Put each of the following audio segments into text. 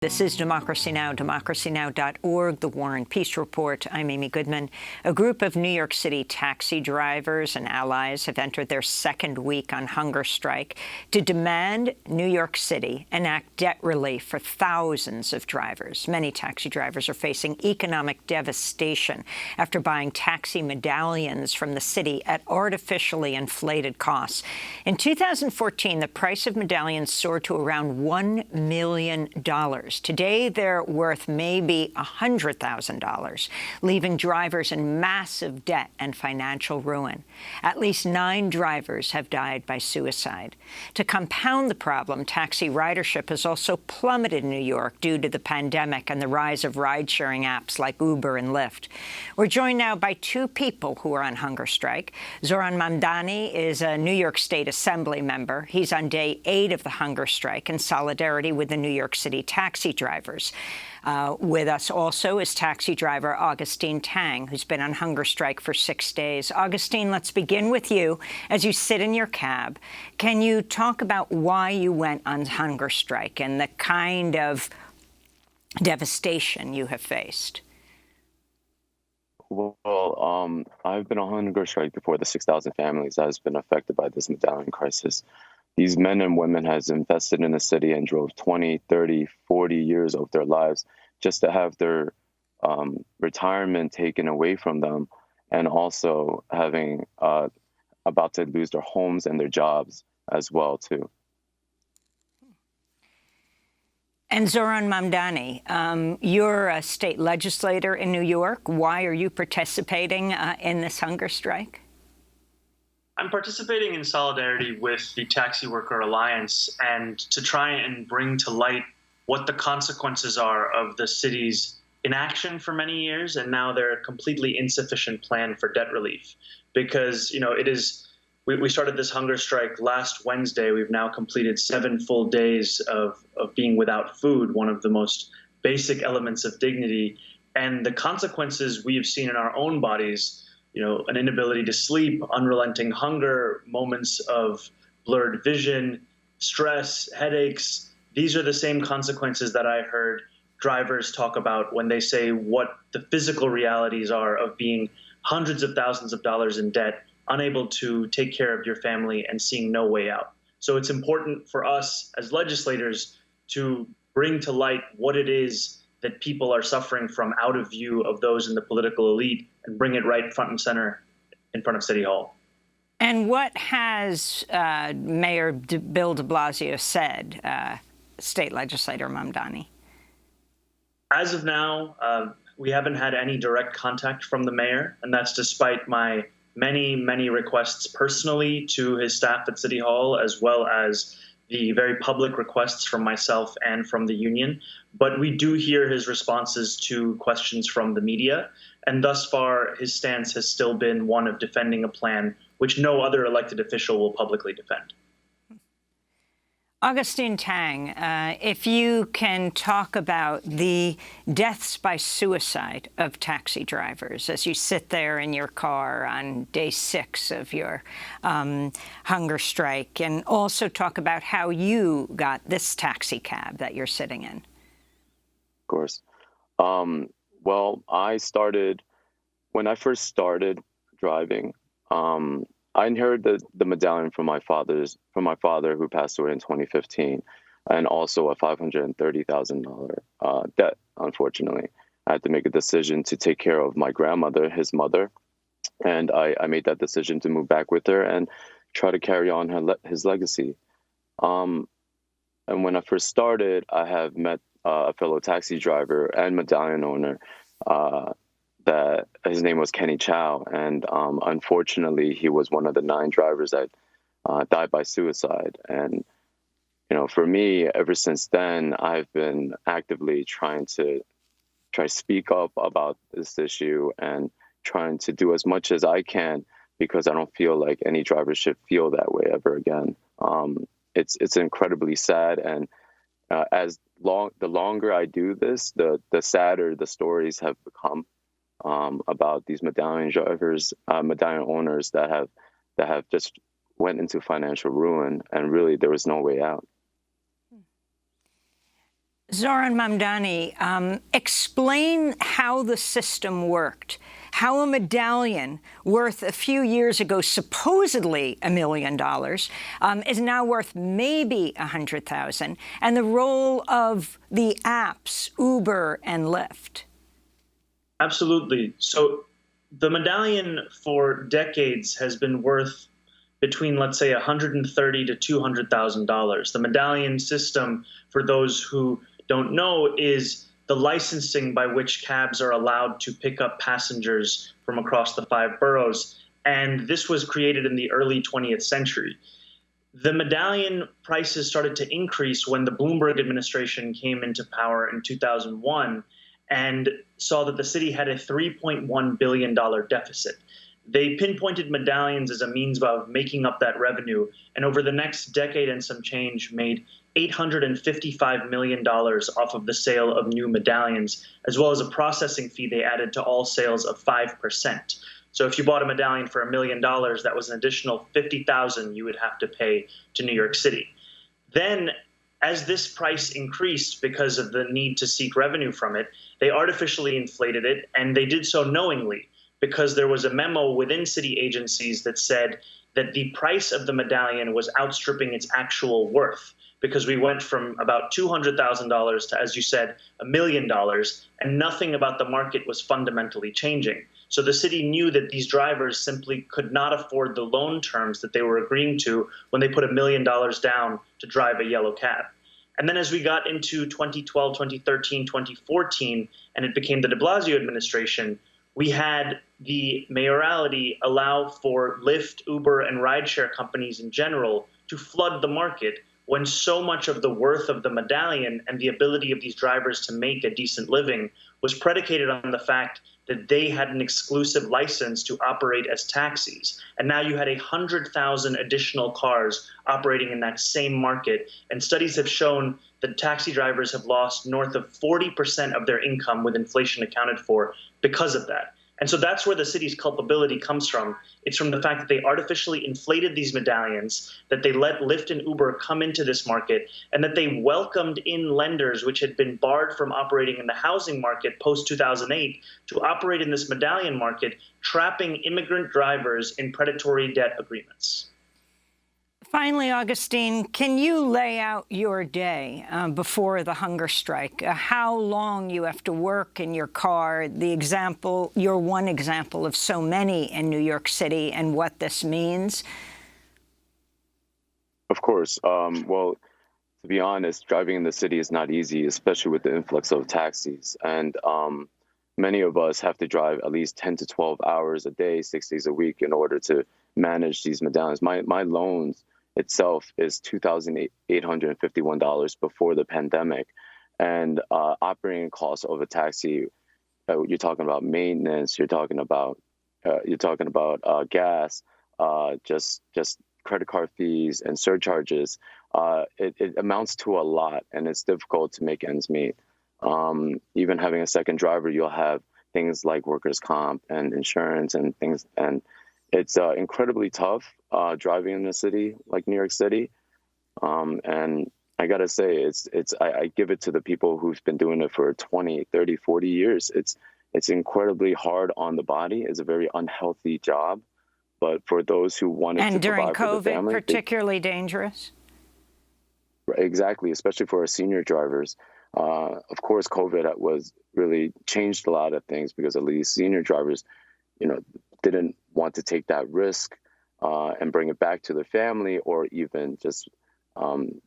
This is Democracy Now!, democracynow.org, The War and Peace Report. I'm Amy Goodman. A group of New York City taxi drivers and allies have entered their second week on hunger strike to demand New York City enact debt relief for thousands of drivers. Many taxi drivers are facing economic devastation after buying taxi medallions from the city at artificially inflated costs. In 2014, the price of medallions soared to around $1 million. Today, they're worth maybe $100,000, leaving drivers in massive debt and financial ruin. At least 9 drivers have died by suicide. To compound the problem, taxi ridership has also plummeted in New York due to the pandemic and the rise of ride-sharing apps like Uber and Lyft. We're joined now by 2 people who are on hunger strike. Zohran Mamdani is a New York State Assembly member. He's on day 8 of the hunger strike in solidarity with the New York City taxi drivers. With us also is taxi driver Augustine Tang, who's been on hunger strike for 6 days. Augustine, let's begin with you. As you sit in your cab, can you talk about why you went on hunger strike and the kind of devastation you have faced? Well, I've been on hunger strike before the 6,000 families that has been affected by this medallion crisis. These men and women has invested in the city and drove 20, 30, 40 years of their lives just to have their retirement taken away from them, and also having about to lose their homes and their jobs as well, too. And Zohran Mamdani, you're a state legislator in New York. Why are you participating in this hunger strike? I'm participating in solidarity with the Taxi Worker Alliance and to try and bring to light what the consequences are of the city's inaction for many years and now their completely insufficient plan for debt relief. Because, we started this hunger strike last Wednesday. We've now completed 7 full days of being without food, one of the most basic elements of dignity. And the consequences we have seen in our own bodies, an inability to sleep, unrelenting hunger, moments of blurred vision, stress, headaches. These are the same consequences that I heard drivers talk about when they say what the physical realities are of being hundreds of thousands of dollars in debt, unable to take care of your family, and seeing no way out. So it's important for us as legislators to bring to light what it is that people are suffering from out of view of those in the political elite and bring it right front and center in front of City Hall. And what has Mayor Bill de Blasio said, State Legislator Mamdani? As of now, we haven't had any direct contact from the mayor, and that's despite my many, many requests personally to his staff at City Hall, as well as the very public requests from myself and from the union. But we do hear his responses to questions from the media. And thus far, his stance has still been one of defending a plan which no other elected official will publicly defend. Augustine Tang, if you can talk about the deaths by suicide of taxi drivers as you sit there in your car on day 6 of your hunger strike, and also talk about how you got this taxi cab that you're sitting in. Of course. Well, when I first started driving, I inherited the medallion from my father who passed away in 2015, and also a $530,000 debt. Unfortunately, I had to make a decision to take care of my grandmother, his mother, and I made that decision to move back with her and try to carry on his legacy. And when I first started, I have met a fellow taxi driver and medallion owner. That his name was Kenny Chow, and unfortunately, he was one of the 9 drivers that died by suicide. And for me, ever since then, I've been actively trying to speak up about this issue and trying to do as much as I can, because I don't feel like any driver should feel that way ever again. It's incredibly sad, and the longer I do this, the sadder the stories have become. About these medallion drivers, medallion owners that have just went into financial ruin, and really there was no way out. Zohran Mamdani, explain how the system worked, how a medallion worth a few years ago supposedly $1 million is now worth maybe $100,000, and the role of the apps Uber and Lyft. Absolutely. So the medallion for decades has been worth between, let's say, $130,000 to $200,000. The medallion system, for those who don't know, is the licensing by which cabs are allowed to pick up passengers from across the 5 boroughs. And this was created in the early 20th century. The medallion prices started to increase when the Bloomberg administration came into power in 2001 and saw that the city had a $3.1 billion deficit. They pinpointed medallions as a means of making up that revenue, and over the next decade and some change made $855 million off of the sale of new medallions, as well as a processing fee they added to all sales of 5%. So if you bought a medallion for $1 million, that was an additional $50,000 you would have to pay to New York City. Then, as this price increased because of the need to seek revenue from it, they artificially inflated it, and they did so knowingly, because there was a memo within city agencies that said that the price of the medallion was outstripping its actual worth, because we went from about $200,000 to, as you said, $1 million, and nothing about the market was fundamentally changing. So the city knew that these drivers simply could not afford the loan terms that they were agreeing to when they put $1 million down to drive a yellow cab. And then as we got into 2012, 2013, 2014, and it became the de Blasio administration, we had the mayoralty allow for Lyft, Uber, and rideshare companies in general to flood the market when so much of the worth of the medallion and the ability of these drivers to make a decent living was predicated on the fact that they had an exclusive license to operate as taxis. And now you had 100,000 additional cars operating in that same market. And studies have shown that taxi drivers have lost north of 40% of their income, with inflation accounted for, because of that. And so that's where the city's culpability comes from. It's from the fact that they artificially inflated these medallions, that they let Lyft and Uber come into this market, and that they welcomed in lenders which had been barred from operating in the housing market post-2008 to operate in this medallion market, trapping immigrant drivers in predatory debt agreements. Finally, Augustine, can you lay out your day before the hunger strike? How long you have to work in your car, your one example of so many in New York City, and what this means? Of course. Well, to be honest, driving in the city is not easy, especially with the influx of taxis. And many of us have to drive at least 10 to 12 hours a day, 6 days a week, in order to manage these medallions. My loans itself is $2,851 before the pandemic, and operating costs of a taxi, you're talking about maintenance, you're talking about gas, just credit card fees and surcharges. It amounts to a lot, and it's difficult to make ends meet. Even having a second driver, you'll have things like workers' comp and insurance and things, and it's incredibly tough driving in a city like New York City. And I gotta say, I give it to the people who've been doing it for 20, 30, 40 years. It's incredibly hard on the body. It's a very unhealthy job. But for those who wanted to provide for the family, and during COVID, particularly dangerous? Exactly, especially for our senior drivers. Of course, COVID was really changed a lot of things, because at least senior drivers, didn't want to take that risk and bring it back to their family, or even just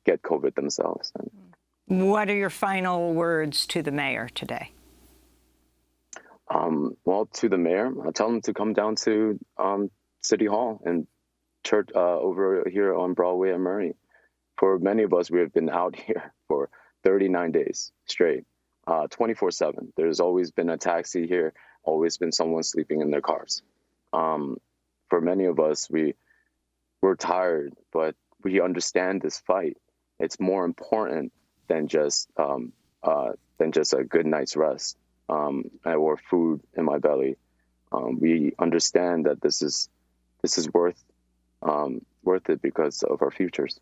get COVID themselves. What are your final words to the mayor today? Well, to the mayor, I'll tell him to come down to City Hall and church over here on Broadway and Murray. For many of us, we have been out here for 39 days straight, 24/7. There's always been a taxi here, always been someone sleeping in their cars. For many of us, we're tired, but we understand this fight. It's more important than just a good night's rest or food in my belly. We understand that this is worth it because of our futures.